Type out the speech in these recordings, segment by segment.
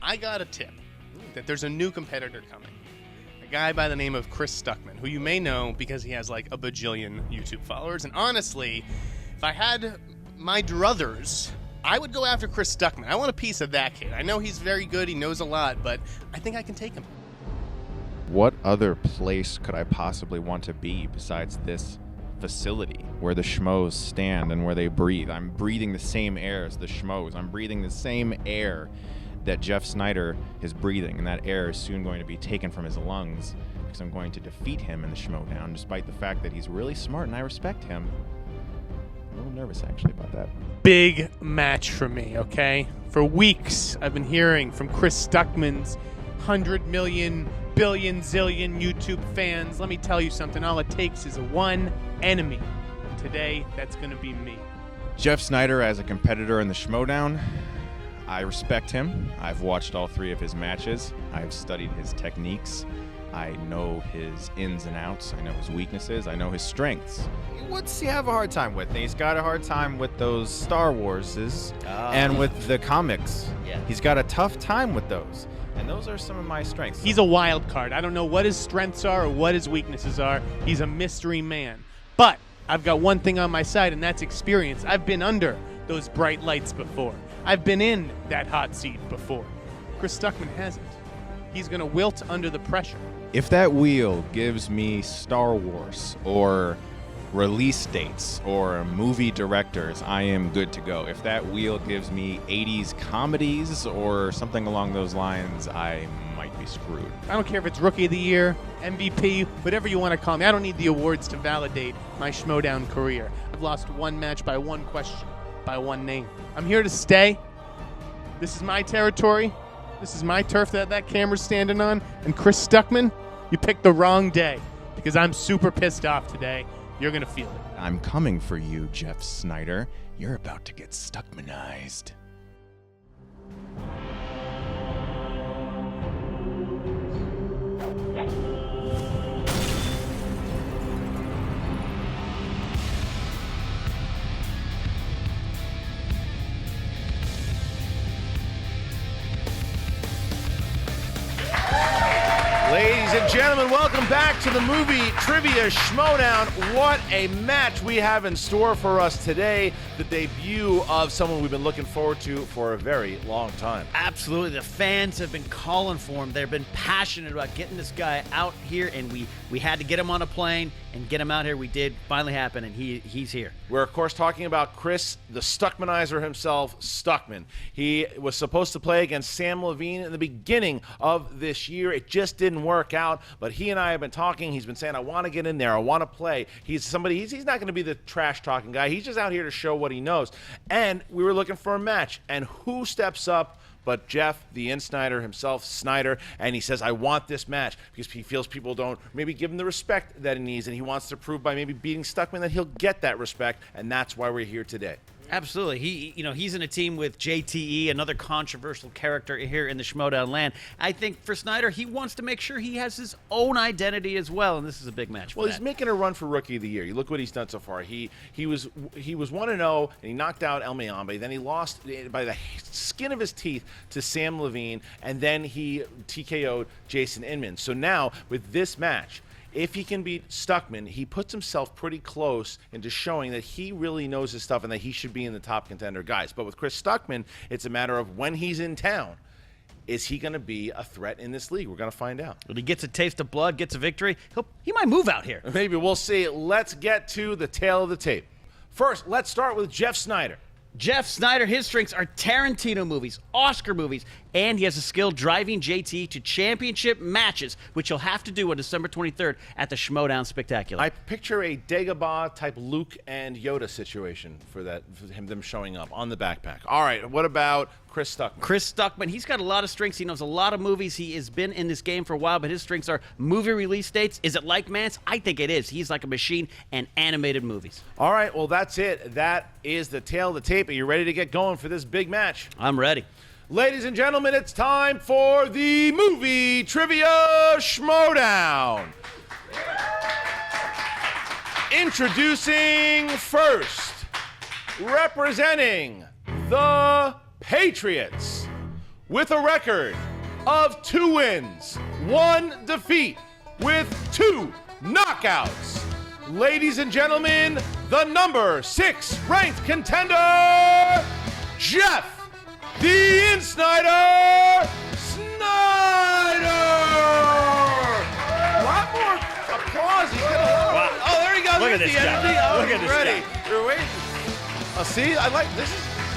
I got a tip that there's a new competitor coming. A guy by the name of Chris Stuckmann, who you may know because he has like a bajillion YouTube followers. And honestly, if I had my druthers, I would go after Chris Stuckmann. I want a piece of that kid. I know he's very good, he knows a lot, but I think I can take him. What other place could I possibly want to be besides this facility where the schmoes stand and where they breathe? I'm breathing the same air as the schmoes. I'm breathing the same air that Jeff Sneider is breathing, and that air is soon going to be taken from his lungs because I'm going to defeat him in the Schmoedown, despite the fact that he's really smart and I respect him. I'm a little nervous, actually, about that. Big match for me, okay? For weeks, I've been hearing from Chris Stuckmann's 100 million, billion, zillion YouTube fans. Let me tell you something. All it takes is one enemy. And today, that's going to be me. Jeff Sneider as a competitor in the Schmoedown, I respect him. I've watched all 3 of his matches. I've studied his techniques. I know his ins and outs. I know his weaknesses. I know his strengths. What's he have a hard time with? He's got a hard time with those Star Warses and with the comics. Yeah. He's got a tough time with those. And those are some of my strengths. He's a wild card. I don't know what his strengths are or what his weaknesses are. He's a mystery man. But I've got one thing on my side, and that's experience. I've been under those bright lights before. I've been in that hot seat before. Chris Stuckmann hasn't. He's going to wilt under the pressure. If that wheel gives me Star Wars or release dates or movie directors, I am good to go. If that wheel gives me 80s comedies or something along those lines, I might be screwed. I don't care if it's Rookie of the Year, MVP, whatever you want to call me. I don't need the awards to validate my Schmoedown career. I've lost one match by one question, by one name. I'm here to stay. This is my territory. This is my turf that camera's standing on. And Chris Stuckmann, you picked the wrong day because I'm super pissed off today. You're going to feel it. I'm coming for you, Jeff Sneider. You're about to get Stuckmannized. Ladies and gentlemen, welcome back to the Movie Trivia Schmoedown. What a match we have in store for us today. The debut of someone we've been looking forward to for a very long time. Absolutely. The fans have been calling for him. They've been passionate about getting this guy out here, and we had to get him on a plane and get him out here. We did. Finally happen, and he's here. We're, of course, talking about Chris, the Stuckmannizer himself, Stuckmann. He was supposed to play against Sam Levine in the beginning of this year. It just didn't work out, but he and I have been talking. He's been saying, I want to get in there. I want to play. He's somebody, he's not going to be the trash-talking guy. He's just out here to show what he knows. And we were looking for a match. And who steps up but Jeff, the Sneider himself, Sneider, and he says, I want this match because he feels people don't maybe give him the respect that he needs, and he wants to prove by maybe beating Stuckmann that he'll get that respect, and that's why we're here today. Absolutely. He's in a team with JTE, another controversial character here in the Schmoedown land. I think for Sneider, he wants to make sure he has his own identity as well, and this is a big match for Well, that. he's making a run for Rookie of the Year. You look what he's done so far. He was 1-0, and he knocked out El Mayambe. Then he lost by the skin of his teeth to Sam Levine, and then he TKO'd Jason Inman. So now, with this match, if he can beat Stuckmann, he puts himself pretty close into showing that he really knows his stuff and that he should be in the top contender guys. But with Chris Stuckmann, it's a matter of when he's in town, is he going to be a threat in this league? We're going to find out. When he gets a taste of blood, gets a victory, he might move out here. Maybe we'll see. Let's get to the tail of the tape. First, let's start with Jeff Sneider. Jeff Sneider, his strengths are Tarantino movies, Oscar movies, and he has a skill driving JT to championship matches, which he'll have to do on December 23rd at the Schmoedown Spectacular. I picture a Dagobah type Luke and Yoda situation for them showing up on the backpack. All right, what about Chris Stuckmann? Chris Stuckmann, he's got a lot of strengths. He knows a lot of movies. He has been in this game for a while, but his strengths are movie release dates. Is it like Mance? I think it is. He's like a machine, and animated movies. All right, well, that's it. That is the tail of the tape. Are you ready to get going for this big match? I'm ready. Ladies and gentlemen, it's time for the Movie Trivia Schmoedown. Introducing first, representing the Patriots, with a record of 2 wins, 1 defeat, with 2 knockouts. Ladies and gentlemen, the number 6 ranked contender, Jeff the Snyder Sneider. A lot more applause. He's got a lot. Wow. Oh, there he goes. Look at There's this the guy. energy. Oh, Look at he's this ready. guy. You're waiting. See, I like this.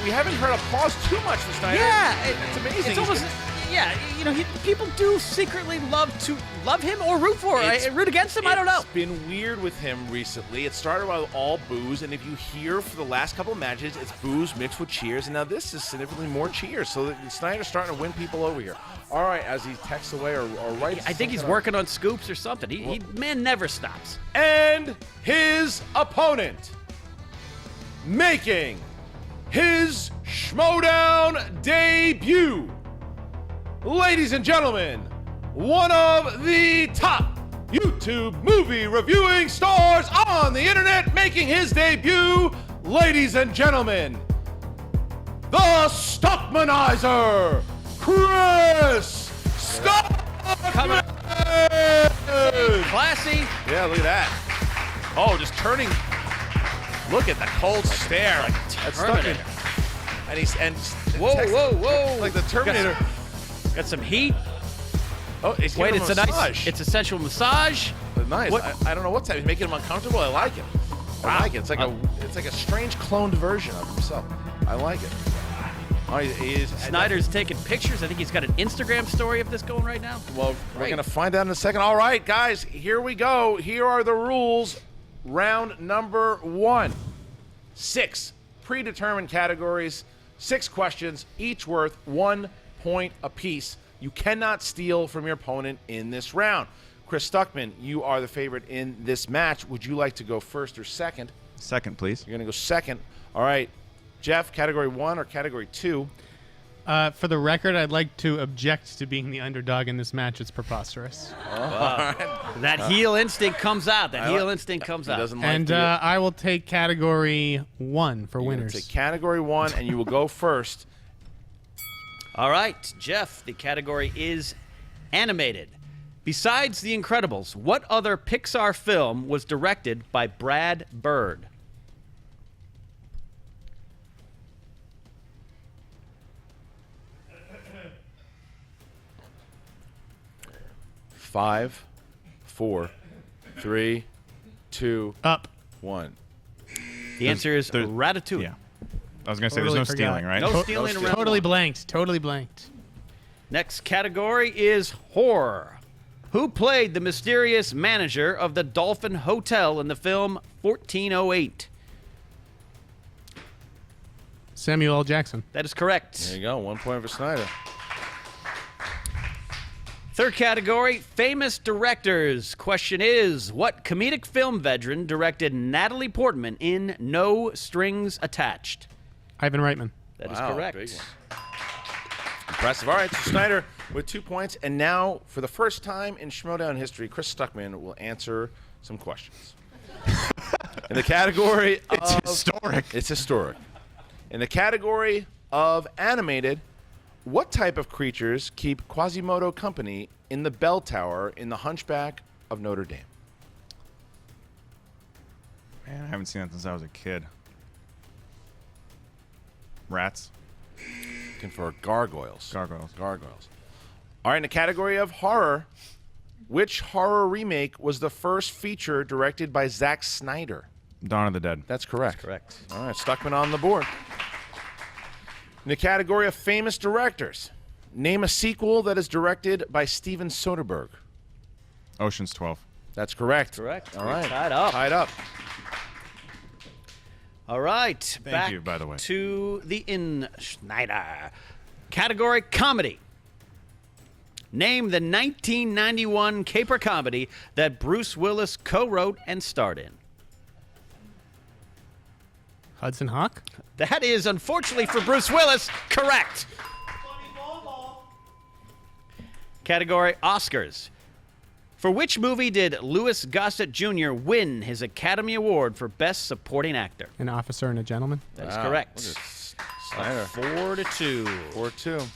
We haven't heard applause too much for Snyder. Yeah, it's amazing. It's almost, people do secretly love him or root for root against him. I don't know. It's been weird with him recently. It started with all boos, and if you hear for the last couple of matches, it's boos mixed with cheers, and now this is significantly more cheers. So Snyder's starting to win people over here. All right, as he texts away or writes. I think he's working on scoops or something. He man never stops. And his opponent, making his Schmoedown debut, ladies and gentlemen, one of the top YouTube movie reviewing stars on the internet, making his debut, ladies and gentlemen, the Stuckmanizer, Chris Stuckmann. Classy. Yeah, look at that. Oh, just turning. Look at the cold stare. That's Terminator. Stuckmann. And Whoa. like the Terminator. Got some heat. Oh, he's Wait, giving it's him a a nice, massage. it's a sensual massage. Nice. What- I don't know what's happening. He's making him uncomfortable. I like it. I like it. It's like a strange cloned version of himself. I like it. Oh, he is. Snyder's taking pictures. I think he's got an Instagram story of this going right now. Well, we're Great. going to find out in a second. All right, guys, here we go. Here are the rules. Round number 1. 6 predetermined categories, 6 questions, each worth 1 point apiece. You cannot steal from your opponent in this round. Chris Stuckmann, you are the favorite in this match. Would you like to go first or second? Second, please. You're going to go second. All right. Jeff, category 1 or category 2? For the record, I'd like to object to being the underdog in this match. It's preposterous. That heel instinct comes out. That heel instinct comes He out. doesn't like And I will take category 1 for You're gonna winners. take category 1, and you will go first. All right, Jeff, the category is animated. Besides The Incredibles, what other Pixar film was directed by Brad Bird? Five, 4, 3, 2, Up. 1. The answer is there's- Ratatouille. Yeah. I was going to say, Totally there's no forgot. stealing, right? No stealing around. Totally blanked. Totally blanked. Next category is horror. Who played the mysterious manager of the Dolphin Hotel in the film 1408? Samuel L. Jackson. That is correct. There you go. 1 point for Snyder. Third category, famous directors. Question is, what comedic film veteran directed Natalie Portman in No Strings Attached? Ivan Reitman. That is Wow, correct. big one. Impressive. All right, so Snyder with 2 points. And now, for the first time in Schmoedown history, Chris Stuckmann will answer some questions. In the category It's of... historic. It's historic. In the category of animated, what type of creatures keep Quasimodo company in the bell tower in The Hunchback of Notre Dame? Man, I haven't seen that since I was a kid. Rats. Looking for gargoyles. Gargoyles. Gargoyles. All right, in the category of horror, which horror remake was the first feature directed by Zack Snyder? Dawn of the Dead. That's correct. Correct. All right, Stuckmann on the board. In the category of famous directors, name a sequel that is directed by Steven Soderbergh. Ocean's 12. That's correct. Correct. All We're right. tied up. Tied up. All right. Thank you, by the way. To the Schneider. Category comedy. Name the 1991 caper comedy that Bruce Willis co-wrote and starred in. Hudson Hawk. That is, unfortunately for Bruce Willis, correct. Category Oscars. For which movie did Louis Gossett Jr. win his Academy Award for Best Supporting Actor? An Officer and a Gentleman. That is Wow. correct. Look at Snyder. 4-2. 4-2.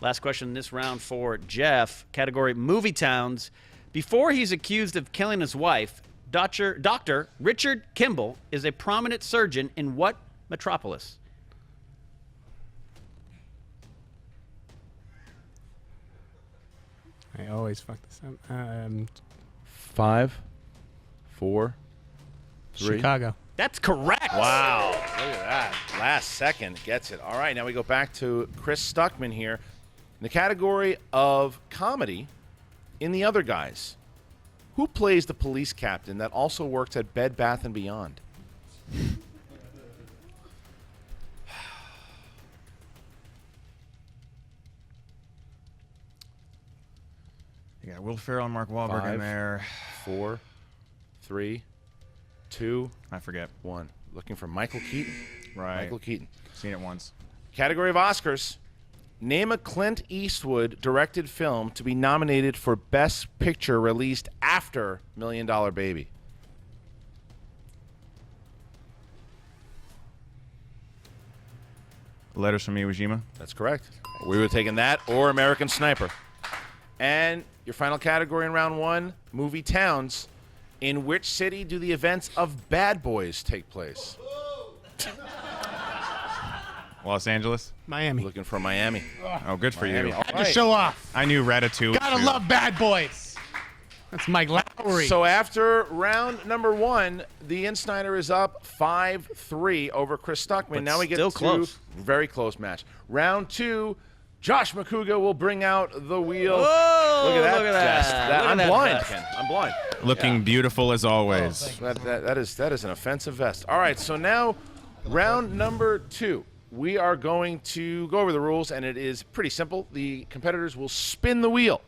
Last question in this round for Jeff. Category movie towns. Before he's accused of killing his wife, Dr. Richard Kimball is a prominent surgeon in what metropolis? I always fuck this up. 5, 4, 3. Chicago. That's correct. Wow. Look at that. Last second gets it. All right, now we go back to Chris Stuckmann here. In the category of comedy, in The Other Guys, who plays the police captain that also works at Bed Bath & Beyond? You got Will Ferrell and Mark Wahlberg 5, in there. 4, 3, 2, I forget. 1. Looking for Michael Keaton. Right. Michael Keaton. Seen it once. Category of Oscars. Name a Clint Eastwood directed film to be nominated for Best Picture released after $1 Million Baby. Letters from Iwo Jima. That's correct. We would have taken that or American Sniper. And your final category in round 1, movie towns. In which city do the events of Bad Boys take place? Los Angeles. Miami. Looking for Miami. Oh, good for Miami. you. All To right. show off. I knew Ratatouille. Gotta too. love Bad Boys. That's Mike Lowry. So after round number 1, the Snyder is up 5-3 over Chris Stuckmann. But Now we get still to close. very close match. Round 2, Josh McCouga will bring out the wheel. Whoa, Look at that look at that. vest. Look at I'm that blind, vest. Ken. I'm blind. Looking beautiful as always. That is an offensive vest. All right, so now round number 2. We are going to go over the rules, and it is pretty simple. The competitors will spin the wheel.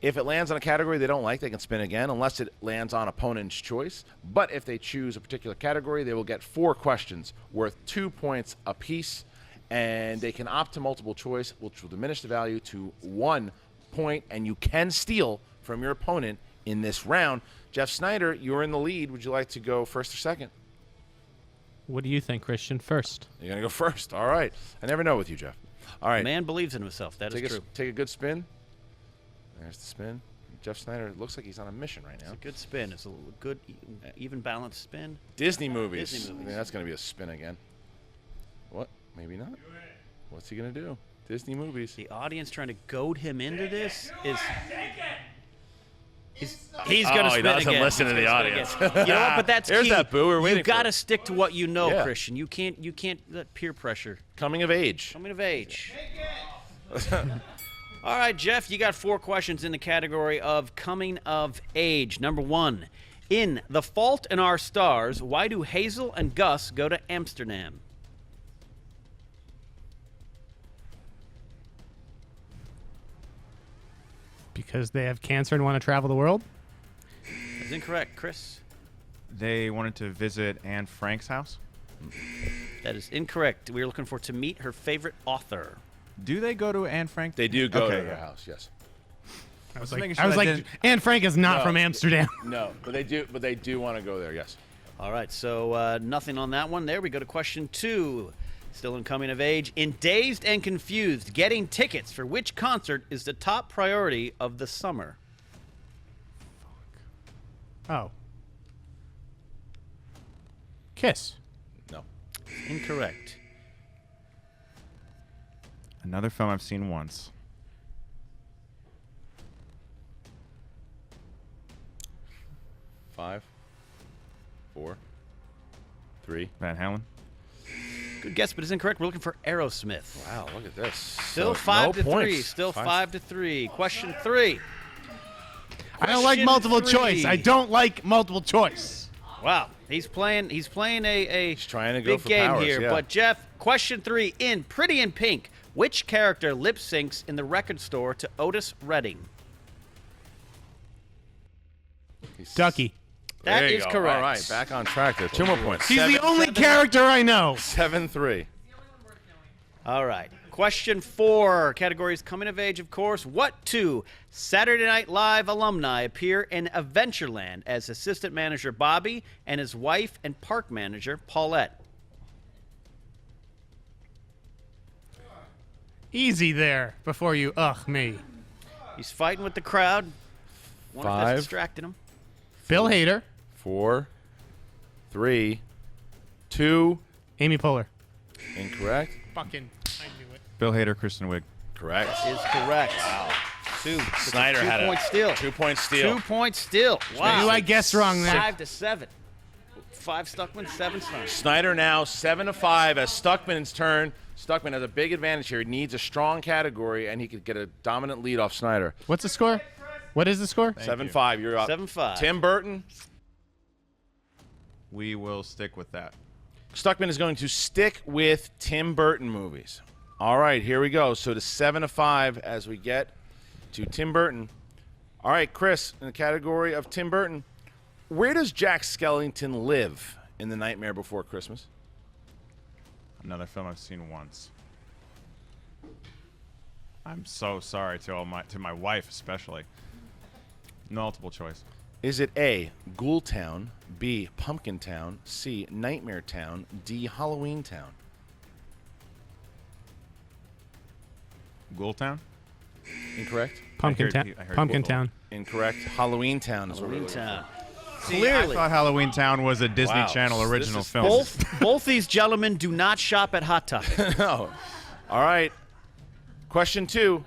If it lands on a category they don't like, they can spin again, unless it lands on opponent's choice. But if they choose a particular category, they will get 4 questions worth 2 points apiece, and they can opt to multiple choice, which will diminish the value to 1 point, and you can steal from your opponent in this round. Jeff Snyder, you're in the lead. Would you like to go first or second? What do you think, Christian? First. You're going to go first. All right. I never know with you, Jeff. All right. Man believes in himself. That is Take true. take a good spin. There's the spin. Jeff Snyder looks like he's on a mission right now. It's a good spin. It's a good, even balanced spin. Disney movies. Disney movies. I mean, that's going to be a spin again. What? Maybe not. What's he going to do? Disney movies. The audience trying to goad him into this is. He's going to spin doesn't again. listen to He's the gonna audience. spin again. You know what? But that's There's key. that boo. We're waiting You for got to it. stick to what you know, Yeah. Christian. You can't let peer pressure. Coming of age. Coming of age. All right, Jeff, you got 4 questions in the category of coming of age. Number 1, in The Fault in Our Stars, why do Hazel and Gus go to Amsterdam? Because they have cancer and want to travel the world? That's incorrect, Chris. They wanted to visit Anne Frank's house. That is incorrect. We're looking for to meet her favorite author. Do they go to Anne Frank? They do go Okay, to their yeah. house, yes. I was making like, sure that didn't- Anne Frank is not No. from Amsterdam. No, but they do want to go there, yes. All right, so nothing on that one. There we go to question 2. Still in coming of age. In Dazed and Confused, getting tickets for which concert is the top priority of the summer? Oh. Kiss. No. Incorrect. Another film I've seen once. Five, 4, 3. Van Halen. Good guess, but it's incorrect. We're looking for Aerosmith. Wow, look at this. Still So, 5 no to 3. points. Still 5 to 3. Question 3. I don't like Question multiple 3. choice. I don't like multiple choice. Wow, he's playing a He's trying to go big for game powers, here. yeah. But Jeff, question 3. In Pretty in Pink, which character lip syncs in the record store to Otis Redding? Ducky. That There you is go. correct. All right, back on track there. 2 more points. He's the only character I know. 7-3. All right. Question 4. Categories coming of age, of course. What 2 Saturday Night Live alumni appear in Adventureland as assistant manager Bobby and his wife and park manager Paulette? Easy there before you me. He's fighting with the crowd. Wonder if 5, that's distracting him. Bill Hader, 4, 3, 2. Amy Poehler. Incorrect. Fucking, I knew it. Bill Hader, Kristen Wiig. Correct. Is correct. Wow. Snyder had a 2-point steal. 2-point steal. 2-point steal. Wow. Who I guessed wrong there? 5-7. 5 Stuckmann, 7 Snyder. Snyder now 7-5 as Stuckman's turn. Stuckmann has a big advantage here. He needs a strong category, and he could get a dominant lead off Snyder. What's the score? What is the score? 7-5. You're up. 7-5. Tim Burton. We will stick with that. Stuckmann is going to stick with Tim Burton movies. All right, here we go. So to 7-5 as we get to Tim Burton. All right, Chris, in the category of Tim Burton, where does Jack Skellington live in The Nightmare Before Christmas? Another film I've seen once. I'm so sorry to my wife especially. Multiple choice. Is it A, Ghoul Town, B, Pumpkin Town, C, Nightmare Town, D, Halloween Town? Ghoul Town? Incorrect. Pumpkin I heard Pumpkin Ghoul. Town. Incorrect. Halloween Town is what we're Halloween looking Town. See, Clearly. I thought Halloween Town was a Disney Wow. Channel This original is film. Both these gentlemen do not shop at Hot Topic. for. No. All right. Question 2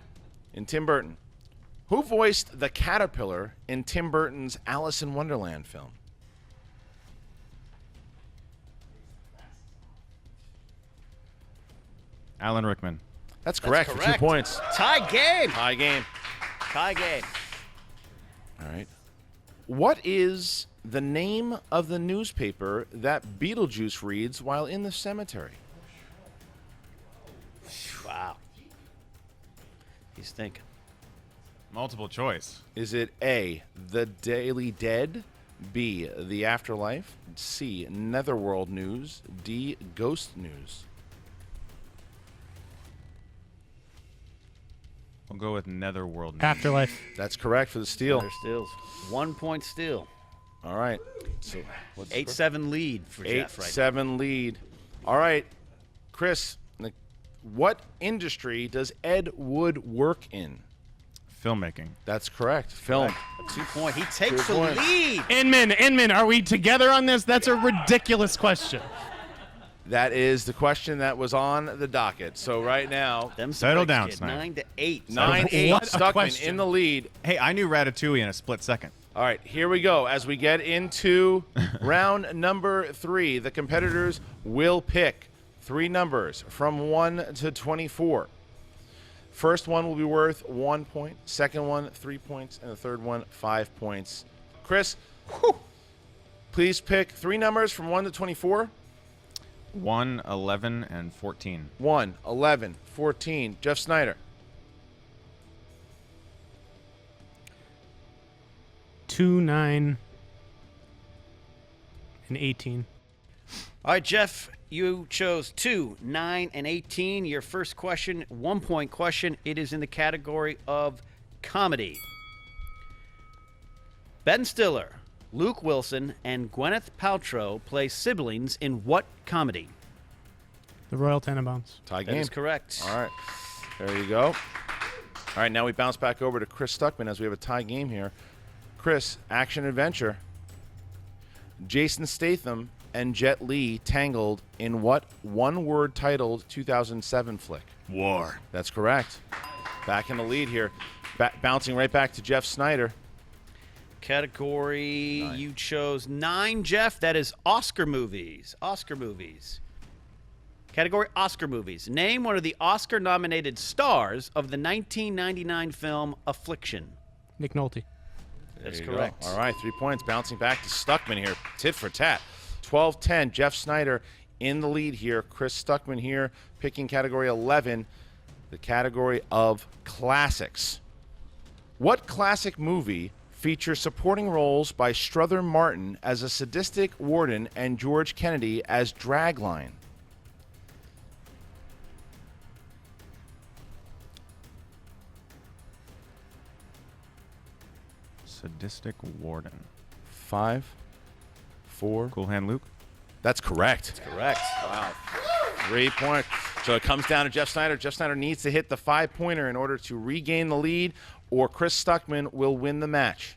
in Tim Burton. Who voiced the caterpillar in Tim Burton's Alice in Wonderland film? Alan Rickman. That's correct, for 2 correct. points. Tie game. High game. Tie game. All right. What is the name of the newspaper that Beetlejuice reads while in the cemetery? Wow. He's thinking. Multiple choice. Is it A, The Daily Dead, B, The Afterlife, C, Netherworld News, D, Ghost News? We'll go with Netherworld. News. Afterlife. That's correct for the steal. Their steals. 1 point steal. All right. So what's the 8-7 lead for Jeff right now. 8-7 lead. All right. Chris, what industry does Ed Wood work in? Filmmaking. That's correct. Film. A 2 point. He takes 2 the points. lead. Inman, are we together on this? That's a ridiculous question. That is the question that was on the docket. So right now, Them Settle strikes, down, kid. Snyder. 9-8. 9-8. What a Stuckmann question. in the lead. Hey, I knew Ratatouille in a split second. All right, here we go. As we get into round number 3, the competitors will pick 3 numbers from 1 to 24. First one will be worth 1 point, second one 3 points, and the third one 5 points. Chris, please pick 3 numbers from 1 to 24. 1, 11, and 14. 1, 11, 14. Jeff Snyder. 2, 9, and 18. All right, Jeff, you chose 2, 9, and 18. Your first question, 1 point question. It is in the category of comedy. Ben Stiller, Luke Wilson, and Gwyneth Paltrow play siblings in what comedy? The Royal Tenenbaums. Tie That game. is correct. All right. There you go. All right, now we bounce back over to Chris Stuckmann as we have a tie game here. Chris, action adventure. Jason Statham and Jet Li tangled in what one-word titled 2007 flick? War. That's correct. Back in the lead here. Bouncing right back to Jeff Snyder. Category 9. You chose 9, Jeff. That is Oscar movies. Oscar movies. Category Oscar movies. Name one of the Oscar-nominated stars of the 1999 film Affliction. Nick Nolte. That's There you correct. go. All right, 3 points. Bouncing back to Stuckmann here. Tit for tat. 12-10. Jeff Snyder in the lead here. Chris Stuckmann here picking category 11, the category of classics. What classic movie features supporting roles by Strother Martin as a sadistic warden and George Kennedy as dragline? Sadistic warden. 5, 4. Cool Hand Luke. That's correct. Correct. Wow. 3 points. So it comes down to Jeff Snyder. Jeff Snyder needs to hit the 5-pointer in order to regain the lead, or Chris Stuckmann will win the match.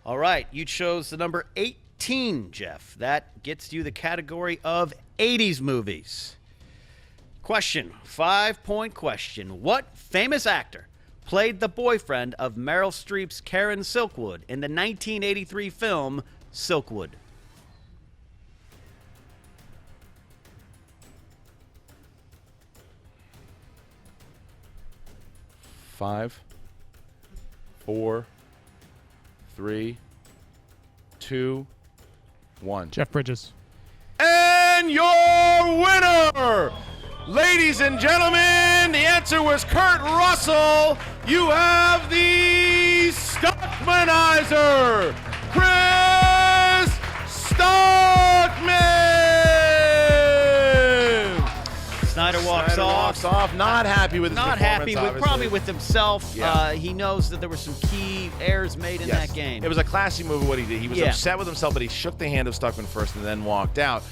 All right, you chose the number 18, Jeff. That gets you the category of 80s movies. Question, 5-point question. What famous actor played the boyfriend of Meryl Streep's Karen Silkwood in the 1983 film Silkwood? Five, 4, 3, 2, 1. Jeff Bridges. And your winner, ladies and gentlemen, the answer was Kurt Russell. You have the Stuckmanizer, Chris Stuckmann. Snyder walks off. Not happy with his Not performance, happy with obviously. probably with himself. Yeah. He knows that there were some key errors made in Yes. that game. It was a classy move of what he did. He was Yeah. upset with himself, but he shook the hand of Stuckmann first and then walked out.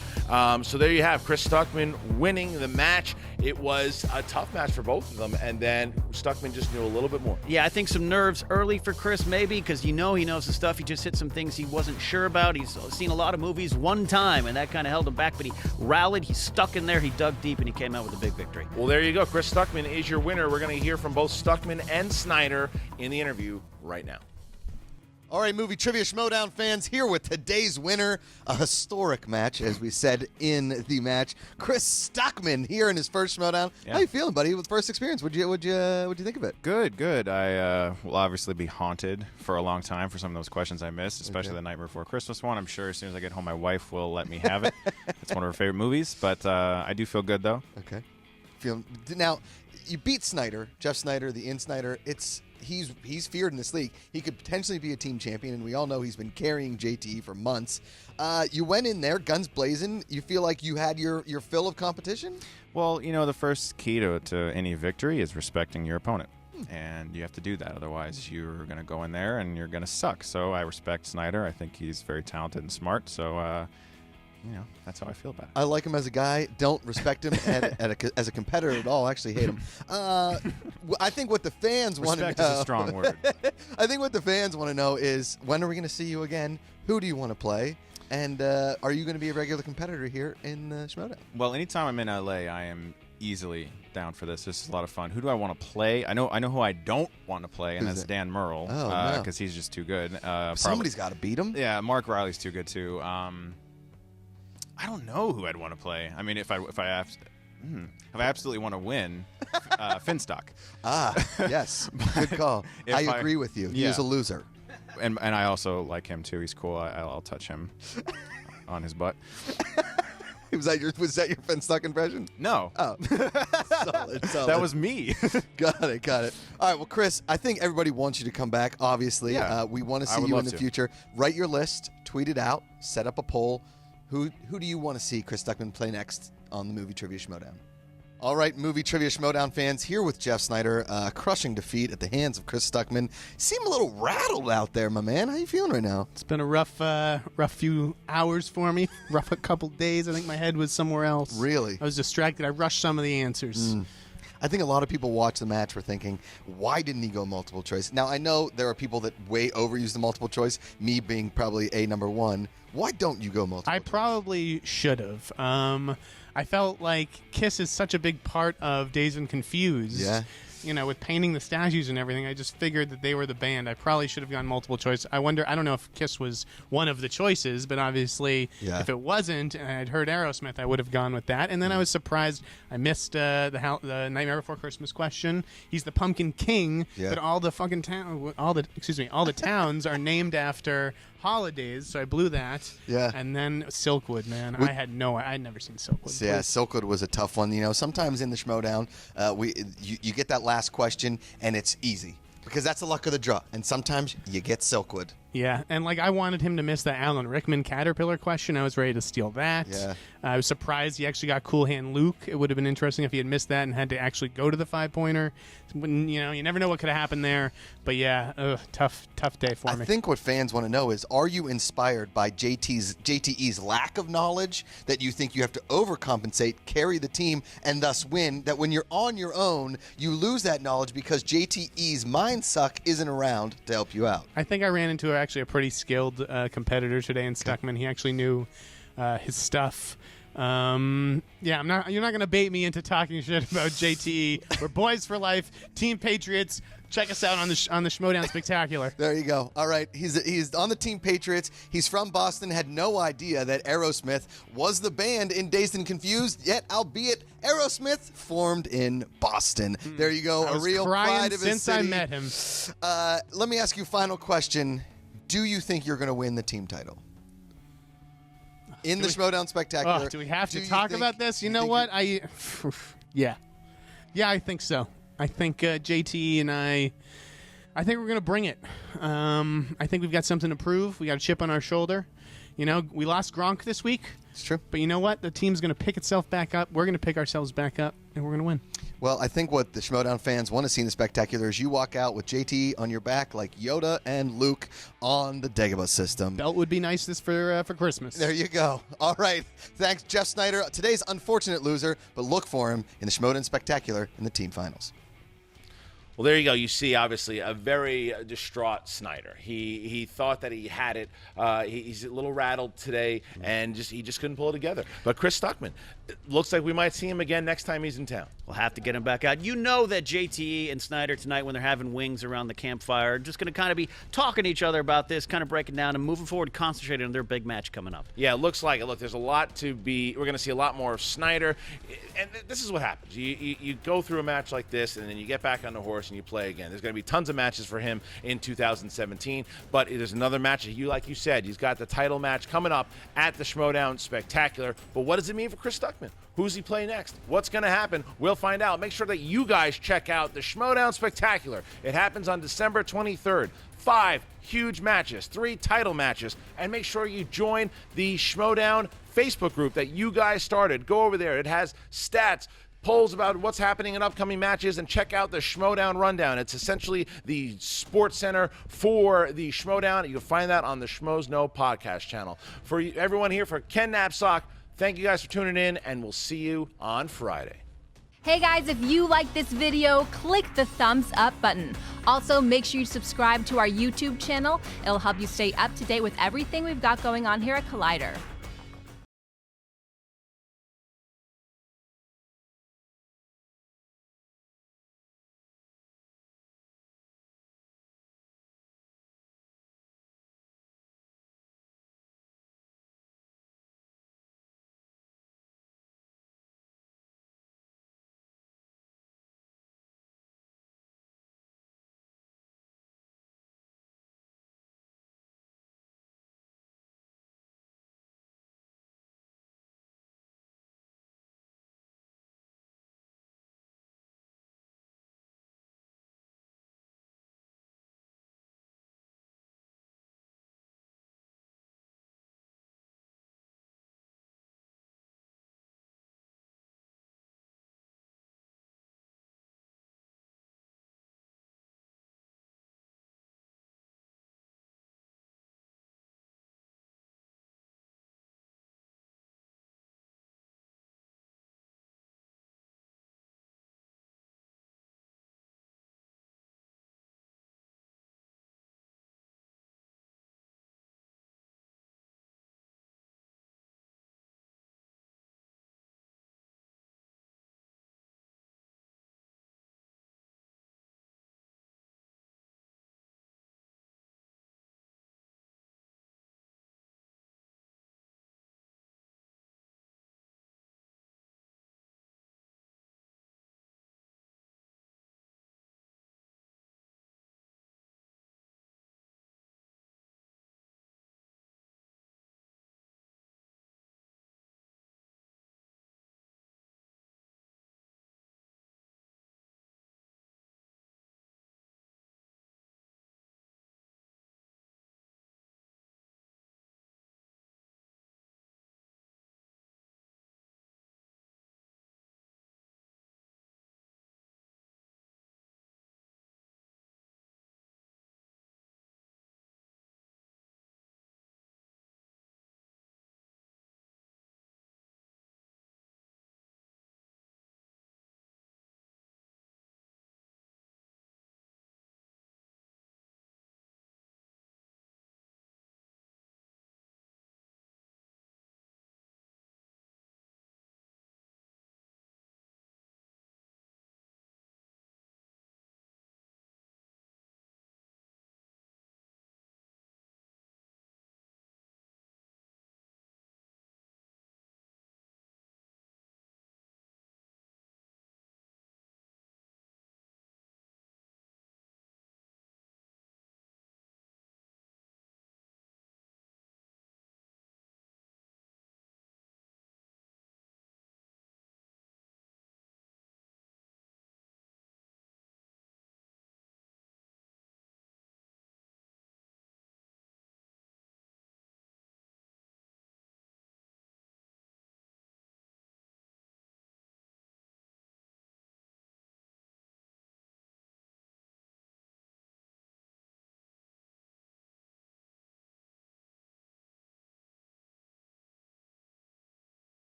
So there you have Chris Stuckmann winning the match. It was a tough match for both of them, and then Stuckmann just knew a little bit more. Yeah, I think some nerves early for Chris, maybe, because he knows the stuff. He just hit some things he wasn't sure about. He's seen a lot of movies one time, and that kind of held him back, but he rallied, he stuck in there, he dug deep, and he came out with a big victory. Well, there you go. Chris Stuckmann is your winner. We're going to hear from both Stuckmann and Snyder in the interview right now. All right, Movie Trivia Schmoedown fans, here with today's winner, a historic match, as we said in the match. Chris Stuckmann here in his first Schmoedown. Yeah. How you feeling, buddy? With first experience, what'd you think of it? Good. I will obviously be haunted for a long time for some of those questions I missed, especially the Nightmare Before Christmas one. I'm sure as soon as I get home, my wife will let me have it. It's one of her favorite movies, but I do feel good, though. Okay. Now, you beat Snyder, Jeff Snyder, the Snyder. He's feared in this league. He could potentially be a team champion, and we all know he's been carrying JTE for months. You went in there, guns blazing. You feel like you had your fill of competition? Well, the first key to any victory is respecting your opponent. And you have to do that. Otherwise, you're going to go in there and you're going to suck. So I respect Snyder. I think he's very talented and smart. So, that's how I feel about it. I like him as a guy. Don't respect him as a competitor at all. Actually hate him. I think what the fans want to know. Respect is a strong word. I think what the fans want to know is, when are we going to see you again? Who do you want to play? And are you going to be a regular competitor here in Schmoedown? Well, anytime I'm in LA, I am easily down for this. This is a lot of fun. Who do I want to play? I know who I don't want to play, and Who's that's that? Dan Murrell, Oh, no. because he's just too good. Somebody's got to beat him. Yeah, Mark Riley's too good too. I don't know who I'd want to play. I mean, if I absolutely want to win, Finstock. Yes. Good call. If I agree with you. He yeah. is a loser. And I also like him too. He's cool. I'll touch him on his butt. Was that your Finstock impression? No. Oh. Solid. That was me. Got it. All right, well, Chris, I think everybody wants you to come back, obviously. Yeah, we want to I see would you in love the to. future. Write your list, tweet it out, set up a poll. Who do you want to see Chris Stuckmann play next on the Movie Trivia Schmoedown? All right, Movie Trivia Schmoedown fans, here with Jeff Snyder. Crushing defeat at the hands of Chris Stuckmann. Seem a little rattled out there, my man. How you feeling right now? It's been a rough few hours for me. Rough a couple days. I think my head was somewhere else. Really? I was distracted. I rushed some of the answers. I think a lot of people watch the match were thinking, why didn't he go multiple choice? Now, I know there are people that way overuse the multiple choice, me being probably a number one. Why don't you go multiple I choice? probably should have. I felt like Kiss is such a big part of Dazed and Confused. Yeah. With painting the statues and everything, I just figured that they were the band. I probably should have gone multiple choice. I don't know if Kiss was one of the choices, but obviously Yeah. if it wasn't and I'd heard Aerosmith, I would have gone with that. And then I was surprised I missed the Nightmare Before Christmas question. He's the Pumpkin King, Yeah. but all the fucking all the towns are named after holidays, so I blew that. Yeah. And then Silkwood, man. I'd never seen Silkwood. So, yeah, Silkwood was a tough one. Sometimes in the Schmoedown, you get that last question, and it's easy. Because that's the luck of the draw. And sometimes you get Silkwood. Yeah, and like I wanted him to miss the Alan Rickman caterpillar question. I was ready to steal that. Yeah. I was surprised he actually got Cool Hand Luke. It would have been interesting if he had missed that and had to actually go to the 5-pointer. You never know what could have happened there. But yeah, tough day for me. I think what fans want to know is, are you inspired by JTE's lack of knowledge, that you think you have to overcompensate, carry the team, and thus win, that when you're on your own, you lose that knowledge because JTE's mind suck isn't around to help you out? I think I ran into actually a pretty skilled competitor today in Stuckmann. He actually knew his stuff. Yeah, you're not going to bait me into talking shit about JTE. We're boys for life. Team Patriots. Check us out on the Schmoedown Spectacular. There you go. All right, he's on the Team Patriots. He's from Boston. Had no idea that Aerosmith was the band in Dazed and Confused. Yet, albeit Aerosmith formed in Boston. There you go. I was A real crying pride of his since I city. met him. Let me ask you a final question. Do you think you're going to win the team title in the Schmoedown Spectacular? Do we have to you talk think- about this? You do know think what? Yeah, I think so. I think JT and I think we're going to bring it. I think we've got something to prove. We got a chip on our shoulder. We lost Gronk this week. It's true. But you know what? The team's going to pick itself back up. We're going to pick ourselves back up, and we're going to win. Well, I think what the Schmoedown fans want to see in the Spectacular is you walk out with JT on your back like Yoda and Luke on the Dagobah system. Belt would be nice for Christmas. There you go. All right. Thanks, Jeff Snyder. Today's unfortunate loser, but look for him in the Schmoedown Spectacular in the team finals. Well, there you go. You see, obviously, a very distraught Snyder. He thought that he had it. He's a little rattled today, and he just couldn't pull it together. But Chris Stuckmann, it looks like we might see him again next time he's in town. We'll have to get him back out. You know that JT and Snyder tonight, when they're having wings around the campfire, are just going to kind of be talking to each other about this, kind of breaking down and moving forward, concentrating on their big match coming up. Yeah, it looks like it. Look, there's a lot to be. We're going to see a lot more of Snyder. And this is what happens. You go through a match like this, and then you get back on the horse and you play again. There's going to be tons of matches for him in 2017. But there's another match that like you said, he's got the title match coming up at the Schmoedown Spectacular. But what does it mean for Chris Stuckmann? Who's he play next? What's going to happen? We'll find out. Make sure that you guys check out the Schmoedown Spectacular. It happens on December 23rd. 5 huge matches, 3 title matches, and make sure you join the Schmoedown Facebook group that you guys started. Go over there. It has stats, polls about what's happening in upcoming matches, and check out the Schmoedown Rundown. It's essentially the sports center for the Schmoedown. You can find that on the Schmoes Know podcast channel. For everyone here, for Ken Knapsack, thank you guys for tuning in, and we'll see you on Friday. Hey guys, if you like this video, click the thumbs up button. Also, make sure you subscribe to our YouTube channel. It'll help you stay up to date with everything we've got going on here at Collider.